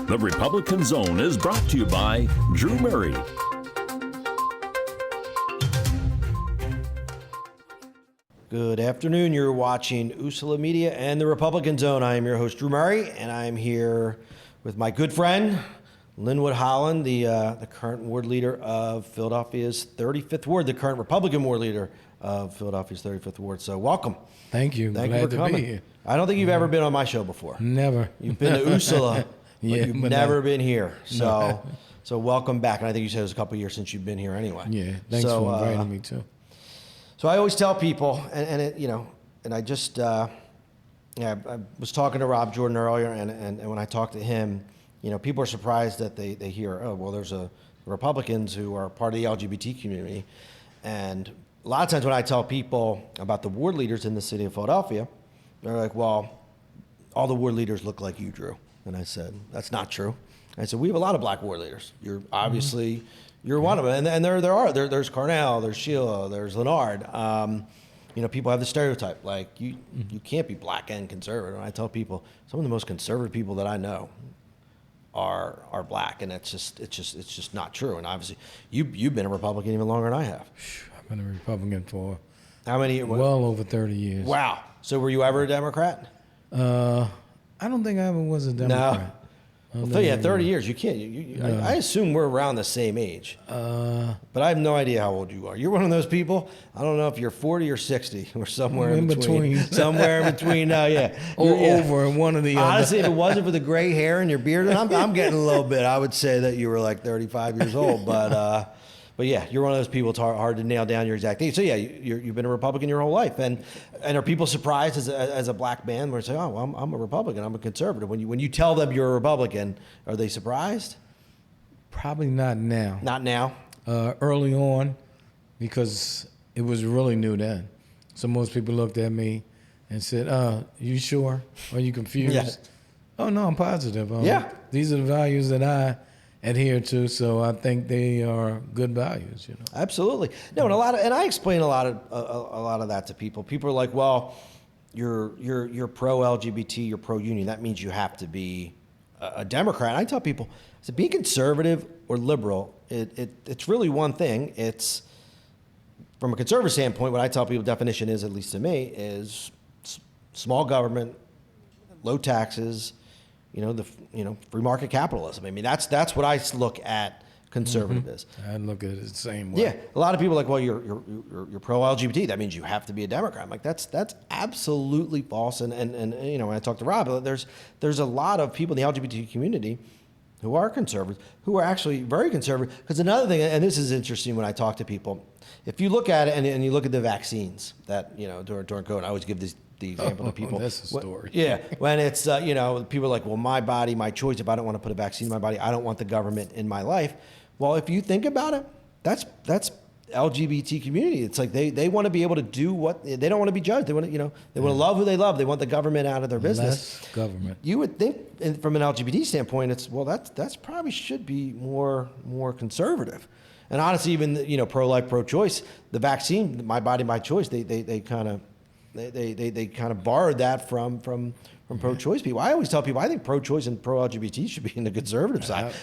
The Republican Zone is brought to you by Drew Murray. Good afternoon. You're watching Usala Media and the Republican Zone. I am your host, Drew Murray, and I'm here with my good friend, Linwood Holland, the current ward leader of Philadelphia's 35th ward, the current Republican ward leader of Philadelphia's 35th ward. So welcome. Thank you. Thank Glad you for coming. To be here. I don't think you've ever been on my show before. Never. You've been to Usala, but Yeah, you've but never no. been here. So, so welcome back. And I think you said it was a couple of years since you've been here anyway. Yeah, thanks for inviting me too. So I always tell people, and I just, I was talking to Rob Jordan earlier, and when I talked to him, people are surprised that they hear, oh, well, there's Republicans who are part of the LGBT community. And a lot of times when I tell people about the ward leaders in the city of Philadelphia, they're like, well, all the ward leaders look like you, Drew. And I said, that's not true. I said, we have a lot of black ward leaders. You're obviously, you're one of them. And there's Carnell, there's Sheila, there's Leonard. People have the stereotype, like you can't be black and conservative. And I tell people, some of the most conservative people that I know are black, and it's just not true. And obviously, you've been a Republican even longer than I have. I've been a Republican for How many? well over 30 years. Wow. So were you ever a Democrat? I don't think I ever was a Democrat. Well, 30 years. You can't. I assume we're around the same age. But I have no idea how old you are. You're one of those people. I don't know if you're 40 or 60 or somewhere in between. Somewhere in between. Yeah. Over in one of the other. Honestly, if it wasn't for the gray hair and your beard, and I'm getting a little bit. I would say that you were like 35 years old. But yeah, you're one of those people. It's hard to nail down your exact age. So yeah, you've been a Republican your whole life, and are people surprised as a black man when they say, "Oh, well, I'm a Republican, I'm a conservative"? When you tell them you're a Republican, are they surprised? Probably not now. Not now. Early on, because it was really new then. So most people looked at me and said, "You sure? Are you confused?" Yeah. Oh no, I'm positive. Yeah. These are the values that I adhere to, so I think they are good values. Absolutely. No, and I explain a lot of that to people. People are like, "Well, you're pro LGBT, you're pro union. That means you have to be a Democrat." And I tell people, so being conservative or liberal, it's really one thing. It's from a conservative standpoint. What I tell people, definition is, at least to me, is small government, low taxes. Free market capitalism. I mean, that's what I look at conservative as. I look at it the same way. Yeah, a lot of people are like, well, you're pro LGBT. That means you have to be a Democrat. I'm like, that's absolutely false. And when I talk to Rob, there's a lot of people in the LGBT community who are conservative, who are actually very conservative. Because another thing, and this is interesting when I talk to people, if you look at it and you look at the vaccines that during COVID, I always give the example to people. That's a story. Yeah, when it's people are like, well, my body, my choice. If I don't want to put a vaccine in my body, I don't want the government in my life. Well, if you think about it, that's LGBT community. It's like they want to be able to do what they don't want to be judged. They want to they want to love who they love. They want the government out of their business. Less government. You would think from an LGBT standpoint, that's probably should be more conservative. And honestly, even pro-life, pro-choice, the vaccine, my body, my choice, they kind of borrowed that from pro-choice people. I always tell people, I think pro-choice and pro-LGBT should be in the conservative side.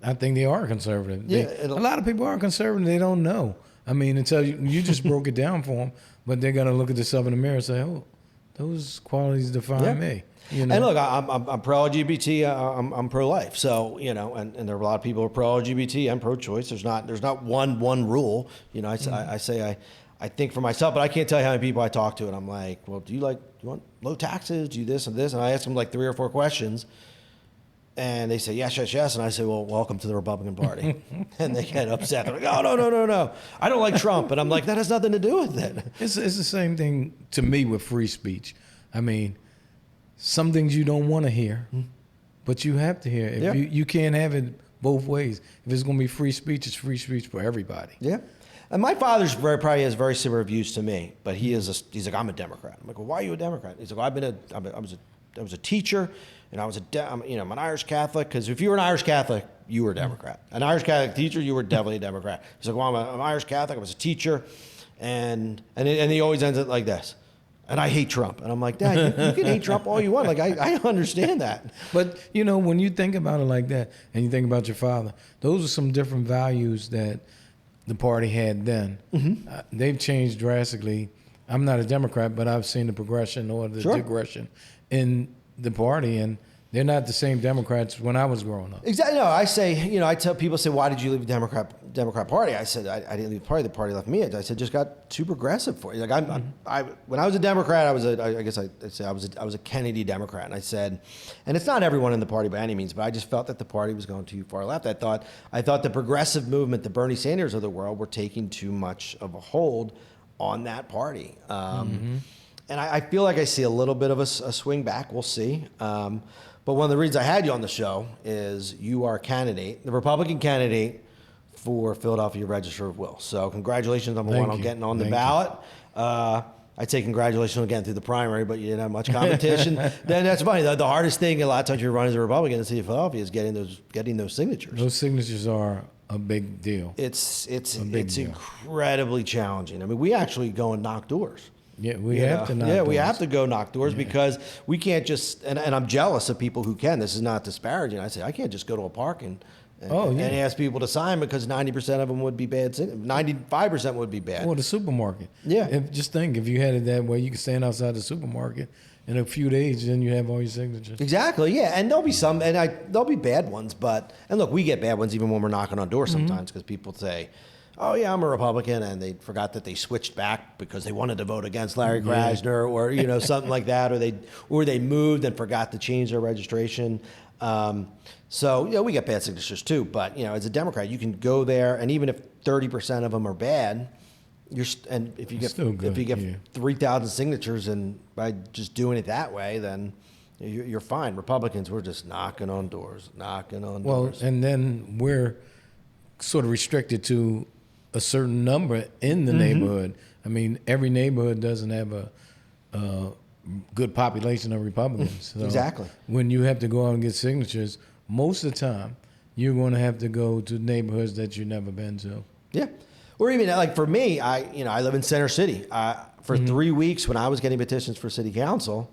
I think they are conservative. Yeah, a lot of people are conservative. They don't know. I mean, until you just broke it down for them, but they're gonna look at themselves in the mirror and say, "Oh, those qualities define me." And look, I'm pro-LGBT. I'm pro-life. So and there are a lot of people who are pro-LGBT. I'm pro-choice. There's not one rule. I say I think for myself, but I can't tell you how many people I talk to, and I'm like, well, do you want low taxes? Do you this and this? And I ask them like 3 or 4 questions, and they say yes, and I say, well, welcome to the Republican Party, and they get upset. They're like, oh no, I don't like Trump, and I'm like, that has nothing to do with it. It's the same thing to me with free speech. I mean, some things you don't want to hear, but you have to hear. If you can't have it both ways. If it's going to be free speech, it's free speech for everybody. Yeah. And my father's probably has very similar views to me, but he's like, I'm a Democrat. I'm like, well, why are you a Democrat? He's like, well, I was a teacher, and I'm an Irish Catholic. Because if you were an Irish Catholic, you were a Democrat. An Irish Catholic teacher, you were definitely a Democrat. He's like, well, I'm Irish Catholic. I was a teacher, and he always ends it like this. And I hate Trump. And I'm like, Dad, you can hate Trump all you want. Like, I understand that. But, when you think about it like that and you think about your father, those are some different values that the party had then. They've changed drastically. I'm not a Democrat, but I've seen the progression or the digression in the party, and they're not the same Democrats when I was growing up. Exactly. No, I say, I tell people, say, why did you leave the Democrat Party? I said, I didn't leave the party. The party left me. I said, just got too progressive for you. Like when I was a Democrat, I was a Kennedy Democrat. And I said, and it's not everyone in the party by any means, but I just felt that the party was going too far left. I thought the progressive movement, the Bernie Sanders of the world, were taking too much of a hold on that party. And I feel like I see a little bit of a swing back. We'll see. But one of the reasons I had you on the show is you are a candidate, the Republican candidate for Philadelphia Register of Wills. So congratulations, number one, on getting on the ballot. I'd say congratulations on getting through the primary, but you didn't have much competition. Then that's funny. The hardest thing a lot of times you're running as a Republican in the city of Philadelphia is getting those signatures. Those signatures are a big deal. It's incredibly challenging. I mean, we actually go and knock doors. Yeah, we have to knock doors. Yeah, we have to go knock doors because we can't just, and I'm jealous of people who can. This is not disparaging. I say, I can't just go to a park and ask people to sign because 90% of them would be bad. 95% would be bad. Or the supermarket. Yeah. Just think, if you had it that way, you could stand outside the supermarket in a few days, then you have all your signatures. Exactly, yeah. And there'll be some, there'll be bad ones, and look, we get bad ones even when we're knocking on doors sometimes because people say, oh yeah, I'm a Republican, and they forgot that they switched back because they wanted to vote against Larry Krasner, or something like that, or they moved and forgot to change their registration. So we get bad signatures too. But as a Democrat, you can go there, and even if 30% of them are bad, if you get 3,000 signatures, and by just doing it that way, then you're fine. Republicans, we're just knocking on doors. Well, and then we're sort of restricted to a certain number in the neighborhood. I mean, every neighborhood doesn't have a good population of Republicans. So exactly. When you have to go out and get signatures, most of the time you're going to have to go to neighborhoods that you've never been to. Yeah. Or even like for me, I live in Center City. For 3 weeks when I was getting petitions for city council,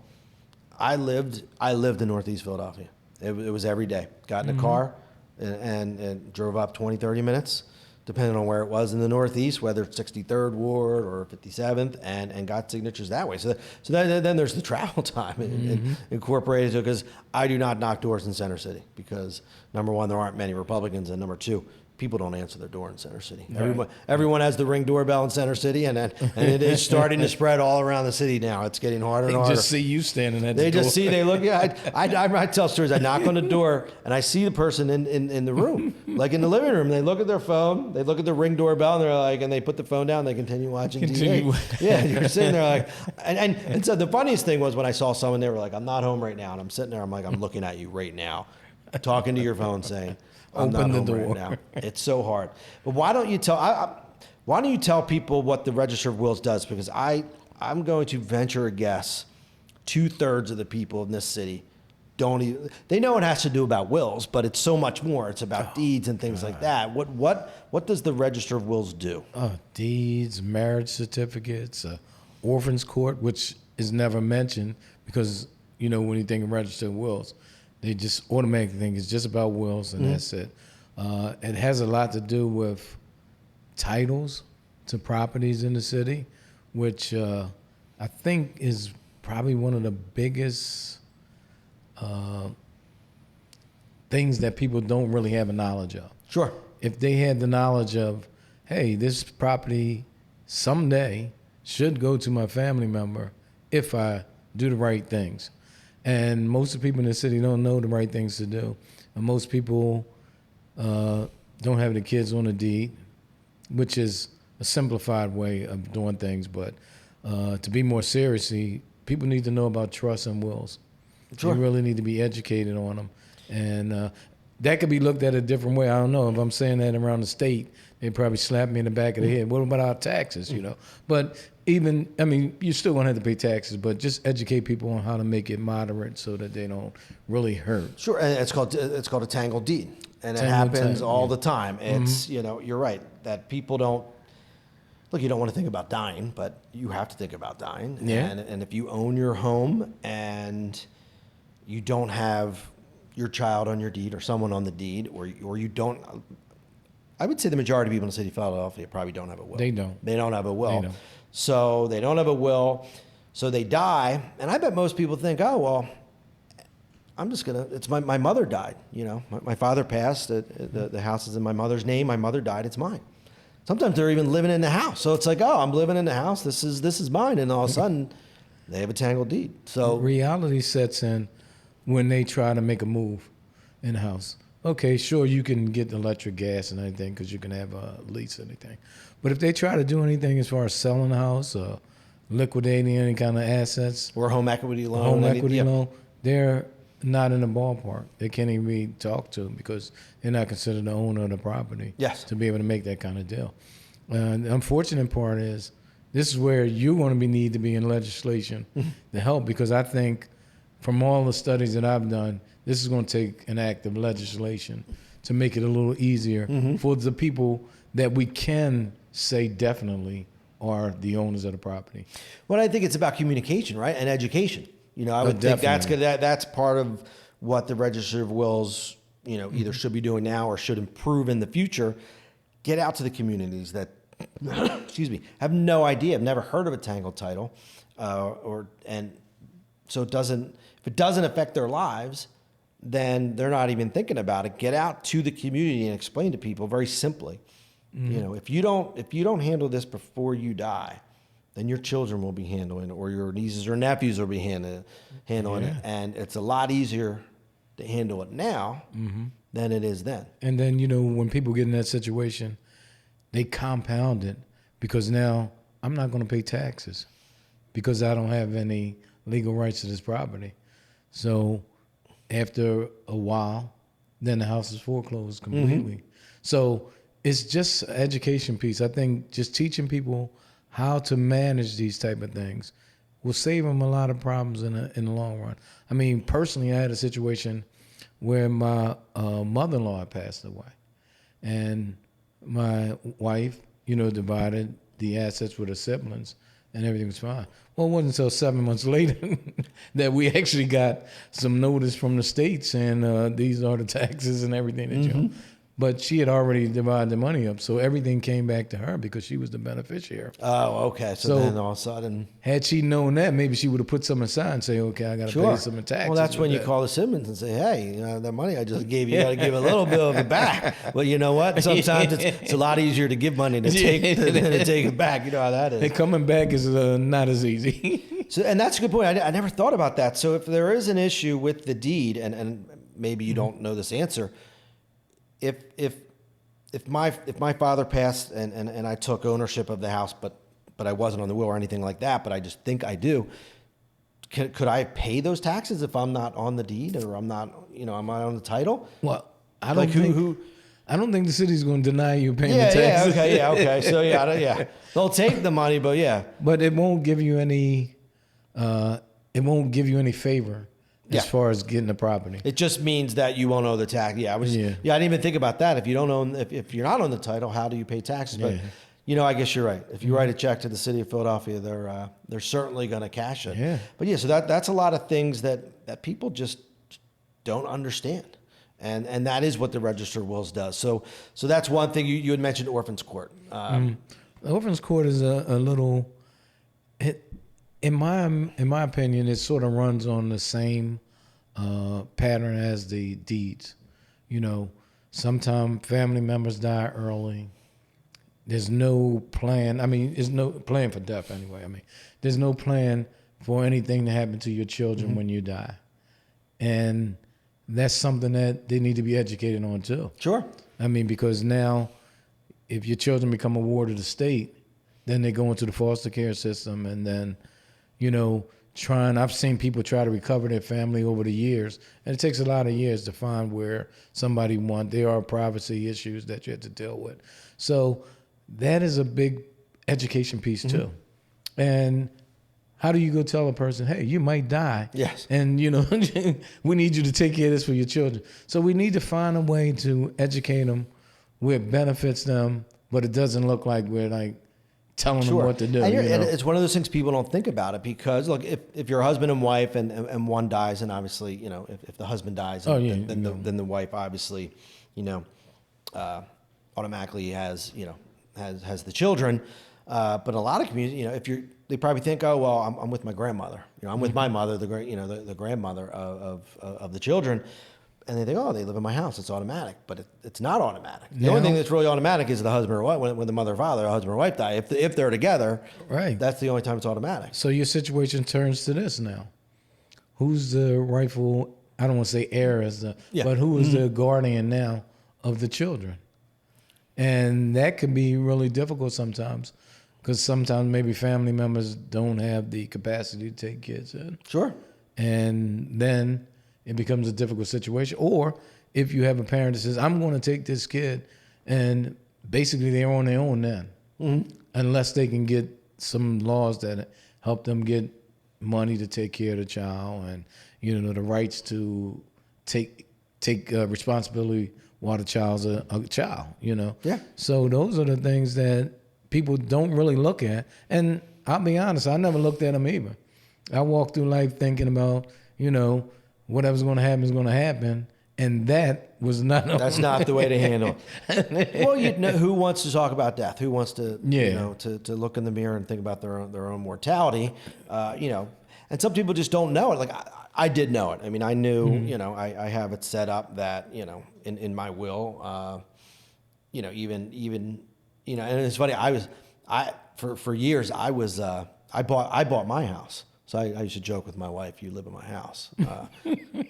I lived in Northeast Philadelphia. It was every day. Got in a car and drove up 20, 30 minutes, depending on where it was in the Northeast, whether it's 63rd Ward or 57th, and got signatures that way. So then there's the travel time incorporated to it, because I do not knock doors in Center City because, number one, there aren't many Republicans, and number two, people don't answer their door in Center City. Right. Everyone has the Ring doorbell in Center City, and it is starting to spread all around the city now. It's getting harder and harder. They just see you standing at the door. They just see, they look. Yeah, I tell stories. I knock on the door, and I see the person in the room, like in the living room. They look at their phone, they look at the Ring doorbell, and they're like, and they put the phone down. They continue watching TV. Yeah, you're sitting there like, and so the funniest thing was when I saw someone, they were like, I'm not home right now, and I'm sitting there. I'm like, I'm looking at you right now, talking to your phone, saying, I'm Open not the home door. right now. It's so hard. But why don't you tell people what the Register of Wills does? Because I'm going to venture a guess, 2/3 of the people in this city they know it has to do about wills, but it's so much more. It's about deeds and things like that. What does the Register of Wills do? Deeds, marriage certificates, orphans court, which is never mentioned because, when you think of Register of Wills, they just automatically think it's just about wills, and that's it. It has a lot to do with titles to properties in the city, which I think is probably one of the biggest things that people don't really have a knowledge of. Sure. If they had the knowledge of, hey, this property someday should go to my family member if I do the right things. And most of the people in the city don't know the right things to do. And most people don't have the kids on a deed, which is a simplified way of doing things. But to be more seriously, people need to know about trusts and wills. Sure. They really need to be educated on them. And that could be looked at a different way. I don't know. If I'm saying that around the state, they'd probably slap me in the back of the head. What about our taxes, But you're still going to have to pay taxes, but just educate people on how to make it moderate so that they don't really hurt. Sure, and it's called a tangled deed, and it happens all the time. It's you're right that people don't. look, you don't want to think about dying, but you have to think about dying. Yeah. And if you own your home and you don't have your child on your deed or someone on the deed, or you don't, I would say the majority of people in the city of Philadelphia probably don't have a will. They don't. They don't have a will. They don't. So they don't have a will. So they die. And I bet most people think, oh, well, I'm just going to, it's my mother died. My father passed. The house is in my mother's name. My mother died. It's mine. Sometimes they're even living in the house. So it's like, oh, I'm living in the house. This is mine. And all of a sudden, they have a tangled deed. So reality sets in when they try to make a move in the house. Okay, sure, you can get electric, gas, and everything because you can have a lease or anything. But if they try to do anything as far as selling the house or liquidating any kind of assets, or home equity loan, loan, they're not in the ballpark. They can't even be talked to because they're not considered the owner of the property. Yes. To be able to make that kind of deal. The unfortunate part is this is where you're going to need to be in legislation to help, because I think from all the studies that I've done, this is going to take an act of legislation to make it a little easier for the people that we can say definitely are the owners of the property. Well, I think it's about communication, right, and education. I would think that's part of what the Register of Wills, either should be doing now or should improve in the future. Get out to the communities that, excuse me, have no idea, have never heard of a tangled title, so if it doesn't affect their lives, then they're not even thinking about it. Get out to the community and explain to people very simply. If you don't handle this before you die, then your children will be handling it, or your nieces or nephews will be handling it. And it's a lot easier to handle it now than it is then. And then, when people get in that situation, they compound it because now I'm not going to pay taxes because I don't have any legal rights to this property. So after a while, then the house is foreclosed completely. So it's just an education piece. I think just teaching people how to manage these type of things will save them a lot of problems in the long run. I mean, personally, I had a situation where my mother-in-law had passed away, and my wife, divided the assets with her siblings, and everything was fine. Well, it wasn't until 7 months later that we actually got some notice from the state saying these are the taxes and everything that you owe. But she had already divided the money up, so everything came back to her because she was the beneficiary. Oh, okay. So then all of a sudden, had she known that, maybe she would have put some aside and say, "Okay, I got to pay some taxes." Well, that's when you call the Simmons and say, "Hey, the money I just gave you, got to give a little bit of it back." Well, you know what? Sometimes it's a lot easier to give money than to take it back. You know how that is. And coming back is not as easy. So, and that's a good point. I never thought about that. So, if there is an issue with the deed, and maybe you don't know this answer. If my father passed and I took ownership of the house, but I wasn't on the will or anything like that, but I just think I do, could I pay those taxes if I'm not on the deed or I'm not, am I on the title? Well, I don't think the city's going to deny you paying the taxes. Okay. So they'll take the money, but But it won't give you any. It won't give you any favor. As far as getting the property, it just means that you won't owe the tax. I didn't even think about that. If you don't own, if you're not on the title, how do you pay taxes? But I guess you're right. If you write a check to the city of Philadelphia, they're certainly going to cash it. Yeah. But so that's a lot of things that people just don't understand, and that is what the Register of Wills does. So that's one thing you had mentioned. Orphans Court. Orphans Court is a little. In my opinion, it sort of runs on the same pattern as the deeds. Sometimes family members die early. There's no plan. I mean, there's no plan for death anyway. I mean, there's no plan for anything to happen to your children when you die. And that's something that they need to be educated on too. Sure. I mean, because now if your children become a ward of the state, then they go into the foster care system and then I've seen people try to recover their family over the years, and it takes a lot of years to find where somebody there are privacy issues that you have to deal with. So that is a big education piece too. And how do you go tell a person, hey, you might die? Yes. And, we need you to take care of this for your children. So we need to find a way to educate them where it benefits them, but it doesn't look like we're telling them what to do. And, you know? and it's one of those things people don't think about it, because look, if you're a husband and wife and one dies, and obviously, if the husband dies, then the wife obviously, automatically has the children. But a lot of communities, they probably think, oh, well, I'm with my grandmother. I'm with my mother, the grandmother of the children. And they think, oh, they live in my house. It's automatic, but it's not automatic. The only thing that's really automatic is the husband or wife. When the mother or father, or husband or wife die, if they're together, right, that's the only time it's automatic. So your situation turns to this now: who's the rightful? I don't want to say heir but who is the guardian now of the children? And that can be really difficult sometimes, because sometimes maybe family members don't have the capacity to take kids in. Sure. And then it becomes a difficult situation. Or if you have a parent that says, I'm going to take this kid, and basically they're on their own then, unless they can get some laws that help them get money to take care of the child, and the rights to take responsibility while the child's a child. Yeah. So those are the things that people don't really look at. And I'll be honest, I never looked at them either. I walked through life thinking about, whatever's going to happen is going to happen, and that was not. That's not the way to handle it. Well, who wants to talk about death? Who wants to, to look in the mirror and think about their own mortality? And some people just don't know it. Like I did know it. I mean, I knew. I have it set up that in my will. Even and it's funny. For years I bought my house. So I used to joke with my wife, "You live in my house."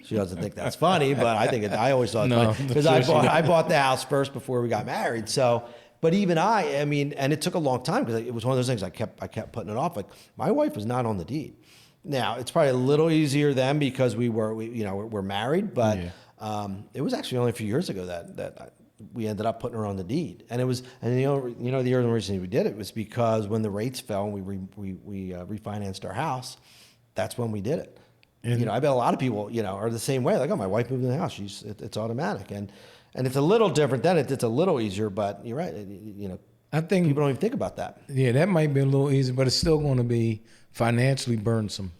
She doesn't think that's funny, but I think I always thought it's funny, because I bought the house first before we got married. So, but even I mean, and it took a long time, because it was one of those things I kept putting it off. Like, my wife was not on the deed. Now it's probably a little easier then, because we're married, but it was actually only a few years ago that we ended up putting her on the deed. And it was, the only reason we did it was because when the rates fell and we refinanced our house, that's when we did it. And I bet a lot of people, are the same way. Like, oh, my wife moved in the house. It's automatic. And it's a little different then. It's a little easier, but you're right. I think people don't even think about that. Yeah, that might be a little easier, but it's still going to be financially burdensome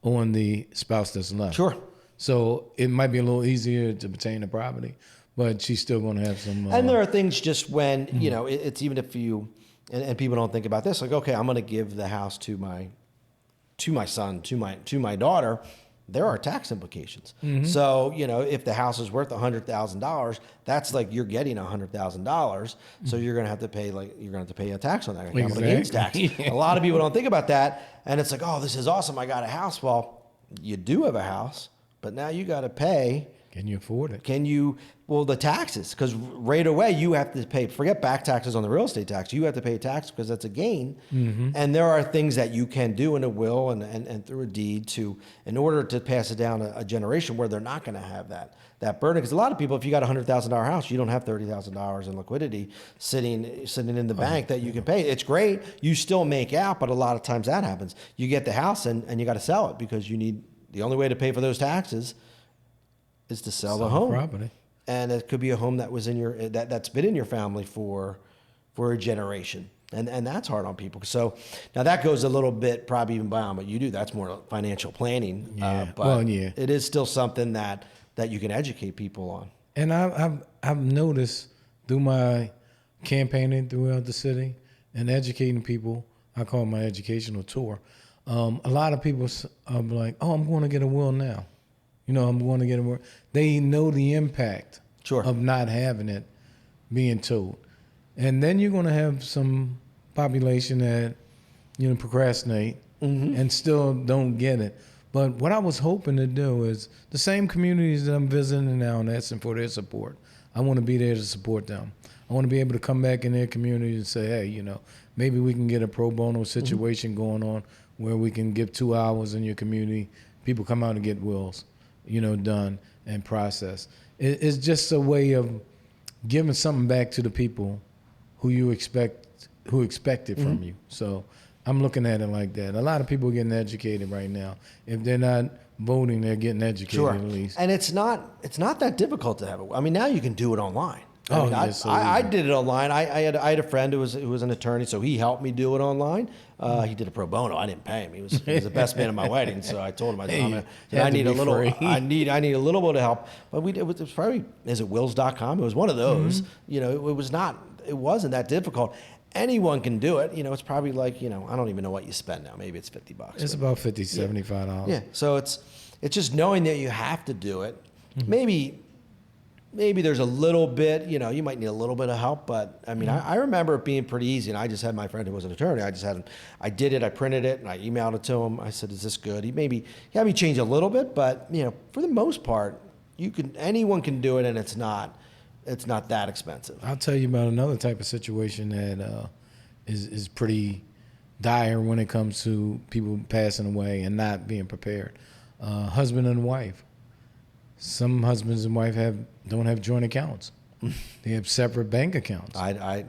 on the spouse that's left. Sure. So it might be a little easier to obtain the property, but she's still going to have some. And there are things just when, it's even if you, and people don't think about this, like, okay, I'm going to give the house to my son, to my daughter. There are tax implications. So, if the house is worth $100,000, that's like you're getting $100,000. So you're going to have to pay a tax on that, capital gains tax. A lot of people don't think about that. And it's like, oh, this is awesome. I got a house. Well, you do have a house, but now you got to pay. Can you afford it? The taxes, because right away you have to pay, forget back taxes on the real estate tax. You have to pay a tax because that's a gain. And there are things that you can do in a will and through a deed in order to pass it down a generation where they're not going to have that burden. Because a lot of people, if you got a $100,000 house, you don't have $30,000 in liquidity sitting in the bank that you can pay. It's great. You still make out, but a lot of times that happens. You get the house and you got to sell it, because the only way to pay for those taxes is to sell the home. Property. And it could be a home that was that's been in your family for a generation. And that's hard on people. So now that goes a little bit probably even beyond what you do. That's more financial planning. But it is still something that you can educate people on. And I've noticed through my campaigning throughout the city and educating people, I call it my educational tour. A lot of people are like, oh, I'm going to get a will now. I'm going to get a will. They know the impact of not having it being told. And then you're going to have some population that, procrastinate and still don't get it. But what I was hoping to do is the same communities that I'm visiting now and asking for their support, I want to be there to support them. I want to be able to come back in their community and say, hey, maybe we can get a pro bono situation going on where we can give 2 hours in your community. People come out and get wills, done and processed. It's just a way of giving something back to the people who expect it from you. So I'm looking at it like that. A lot of people are getting educated right now. If they're not voting, they're getting educated at least. And it's not that difficult to have it. I mean, now you can do it online. I mean, yes, so I easy. did it online. I had a friend who was an attorney, so he helped me do it online. He did it pro bono. I didn't pay him. He was the best man at my wedding. So I told him, I need a little. free. I need a little bit of help. But it was probably, is it wills.com? It was one of those. You know, it wasn't that difficult. Anyone can do it. You know, it's probably like, you know, I don't even know what you spend now. Maybe it's $50. It's about $50, $75. Yeah. So it's just knowing that you have to do it. Maybe there's a little bit, you know, you might need a little bit of help, but I mean, I remember it being pretty easy. And I just had my friend who was an attorney. I did it, I printed it, and I emailed it to him. I said, is this good? He had me change a little bit, but you know, for the most part, anyone can do it, and it's not that expensive. I'll tell you about another type of situation that is pretty dire when it comes to people passing away and not being prepared. Husband and wife. Some husbands and wife don't have joint accounts. They have separate bank accounts. I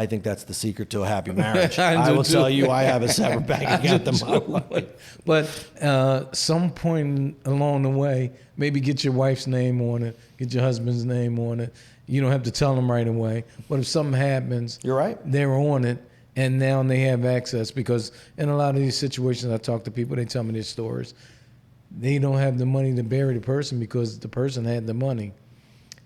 think that's the secret to a happy marriage. I will too. tell you, I have a separate bank account to my wife. But some point along the way, maybe get your wife's name on it, get your husband's name on it. You don't have to tell them right away. But if something happens, You're right. they're on it, and now they have access. Because in a lot of these situations, I talk to people, they tell me their stories. They don't have the money to bury the person because the person had the money.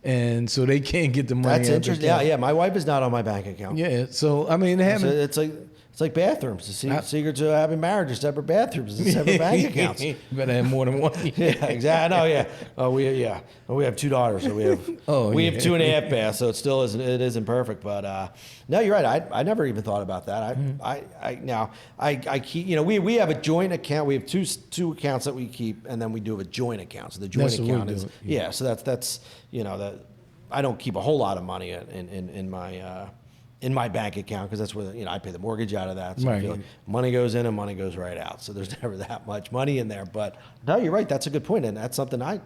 And so they can't get the money. That's interesting. Yeah. My wife is not on my bank account. Yeah. So, I mean, It's like bathrooms. The secret to having marriage is separate bathrooms and separate bank accounts. You better have more than one. Yeah, exactly. No, yeah. We have 2 daughters, so we have 2.5 baths. So it isn't perfect. But no, you're right. I never even thought about that. I keep. You know, we have a joint account. We have two accounts that we keep, and then we do have a joint account. So the joint That's what we account do. is So that's you know that I don't keep a whole lot of money in my bank account, because that's where I pay the mortgage out of that. So I feel like money goes in and money goes right out. So there's never that much money in there. But no, you're right. That's a good point, and that's something I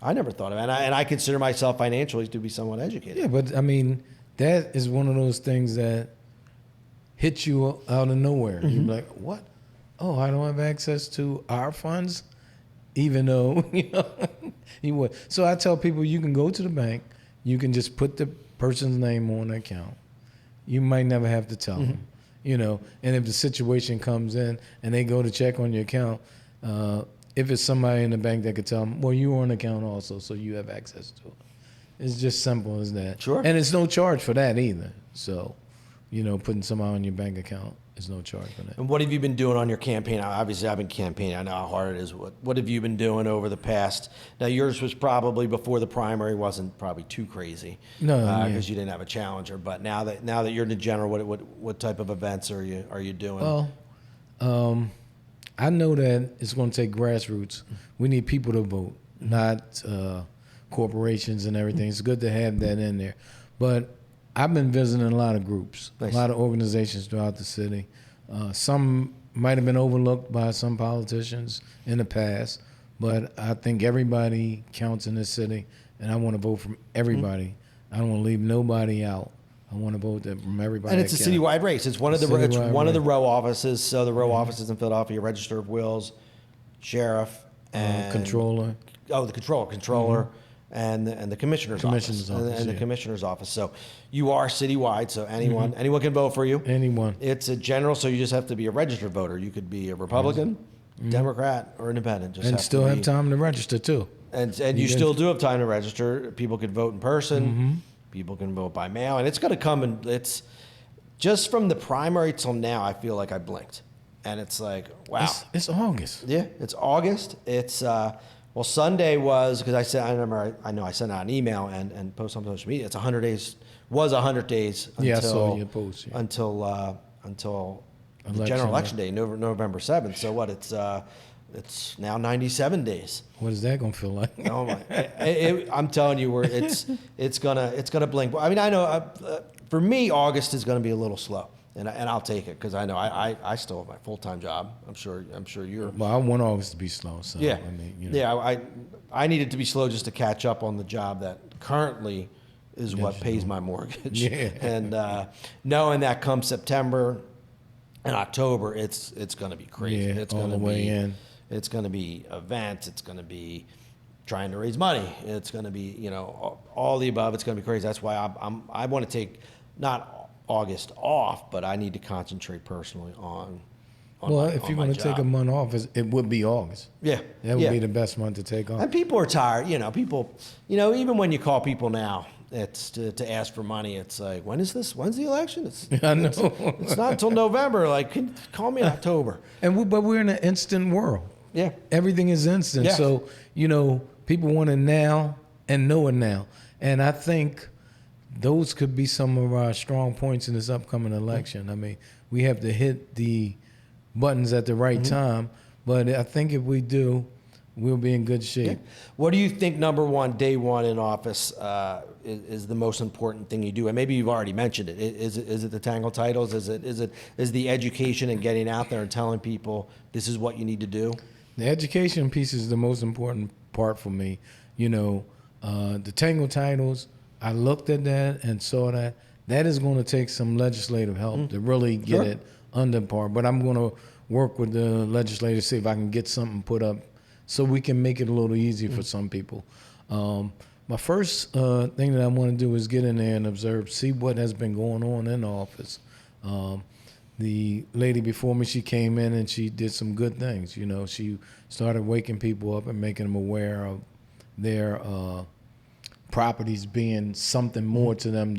never thought of. And I consider myself financially to be somewhat educated. Yeah, but I mean, that is one of those things that hits you out of nowhere. You're like, what? Oh, I don't have access to our funds, even though you would. So I tell people, you can go to the bank, you can just put the person's name on the account. You might never have to tell them, and if the situation comes in and they go to check on your account, if it's somebody in the bank that could tell them, well, you're on the account also, so you have access to it. It's just simple as that. Sure. And it's no charge for that either. So, putting somebody on your bank account is no charge for that. And what have you been doing on your campaign? Obviously, I've been campaigning. I know how hard it is. What have you been doing over the past? Now, yours was probably before the primary wasn't probably too crazy. No, because you didn't have a challenger. But now that you're in the general, what type of events are you doing? Well, I know that it's going to take grassroots. We need people to vote, not corporations and everything. It's good to have that in there. But I've been visiting a lot of groups, Nice. a lot of organizations throughout the city. Some might have been overlooked by some politicians in the past, but I think everybody counts in this city, and I want to vote from everybody. I don't want to leave nobody out. I want to vote from everybody. And it's a citywide race. It's one of the row offices. So the row offices in Philadelphia: Register of Wills, Sheriff, and Controller. Oh, the controller. And the commissioner's office. And the commissioner's office. So you are citywide, so anyone can vote for you. Anyone. It's a general, so you just have to be a registered voter. You could be a Republican, Democrat, or independent. And still have time to register too. And you still do have time to register. People can vote in person. People can vote by mail, and it's going to come. And it's just from the primary till now. I feel like I blinked, and it's like, wow. It's August. Yeah, it's August. It's well, Sunday was, because I sent out an email and posted on social media. It's 100 days. Was 100 days until I saw your post. Yeah. until the general election day, November 7th. So what? It's now 97 days. What is that gonna feel like? Oh my! I'm telling you, it's gonna blink. I mean, I know for me, August is gonna be a little slow. And I'll take it, because I know I still have my full-time job. I'm sure you're. Well, I want August to be slow. So, Yeah. I mean, Yeah, I needed to be slow just to catch up on the job that currently is what pays my mortgage. Yeah. And knowing that come September and October, it's going to be crazy. Yeah, It's all going to the way be in. It's going to be events. It's going to be trying to raise money. It's going to be, you know, all the above. It's going to be crazy. That's why I want to take not August off, but I need to concentrate personally on well, if you're going to take a month off, it would be August. Yeah. That would be the best month to take off. And people are tired. You know, even when you call people now, it's to ask for money. It's like, when's the election? I know. It's not until November. Like, call me in October. But we're in an instant world. Yeah. Everything is instant. Yeah. So, you know, people want it now and know it now. And I think those could be some of our strong points in this upcoming election. I mean, we have to hit the buttons at the right time. But I think if we do, we'll be in good shape. Yeah. What do you think, number one, day one in office, is the most important thing you do? And maybe you've already mentioned it. Is it the Tangle titles? Is the education and getting out there and telling people this is what you need to do? The education piece is the most important part for me. You know, the Tangle titles, I looked at that and saw that is going to take some legislative help to really get it under par. But I'm going to work with the legislators, see if I can get something put up so we can make it a little easier for some people. My first thing that I want to do is get in there and observe, see what has been going on in the office. The lady before me, she came in and she did some good things. You know, she started waking people up and making them aware of their properties being something more to them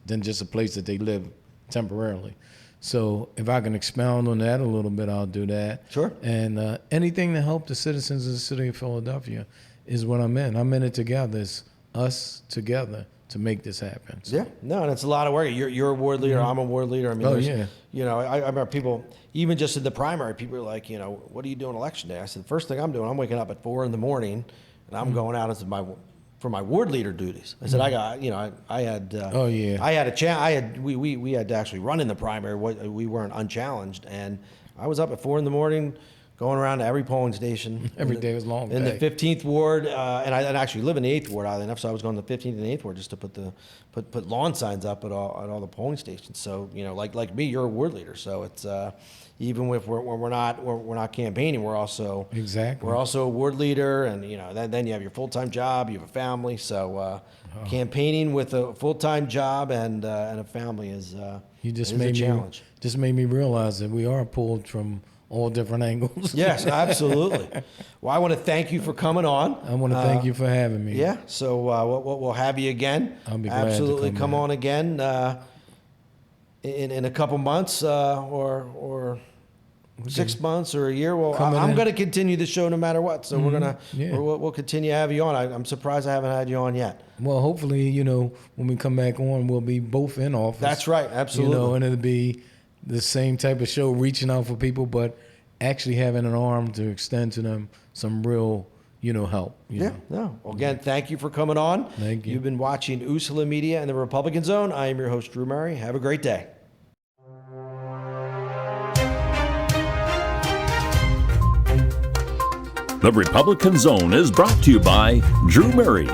than just a place that they live temporarily. So if I can expound on that a little bit, I'll do that. Sure. And anything to help the citizens of the city of Philadelphia is what I'm in. I'm in it together. It's us together to make this happen. So. Yeah, no, and it's a lot of work. You're a ward leader. I'm a ward leader. I mean, you know, I remember people, even just in the primary, people are like, you know, what are you doing election day? I said, the first thing I'm doing, I'm waking up at 4 a.m. and I'm going out for my ward leader duties. I said, I got, you know, I had, we had to actually run in the primary. We weren't unchallenged, and I was up at 4 a.m. going around to every polling station. Every day was long. In the 15th ward, and I actually live in the 8th ward, oddly enough, so I was going to the 15th and 8th ward just to put lawn signs up at all the polling stations. So, you know, like me, you're a ward leader, so it's even if we're not campaigning, we're also a ward leader, and you know then you have your full-time job, you have a family, so campaigning with a full-time job and a family is a challenge. Just made me realize that we are pulled from all different angles. Yes, absolutely. Well, I want to thank you for coming on. I want to thank you for having me. Yeah, so we'll have you again. I'll be glad absolutely to come on again in a couple months or 6 months or a year. Well, I'm going to continue the show no matter what. So we'll continue to have you on. I'm surprised I haven't had you on yet. Well, hopefully, you know, when we come back on, we'll be both in office. That's right, absolutely. You know, and it'll be the same type of show, reaching out for people, but actually having an arm to extend to them some real, you know, help. You know? No. Well, again, thank you for coming on. Thank you. You've been watching Usala Media and the Republican Zone. I am your host, Drew Murray. Have a great day. The Republican Zone is brought to you by Drew Murray.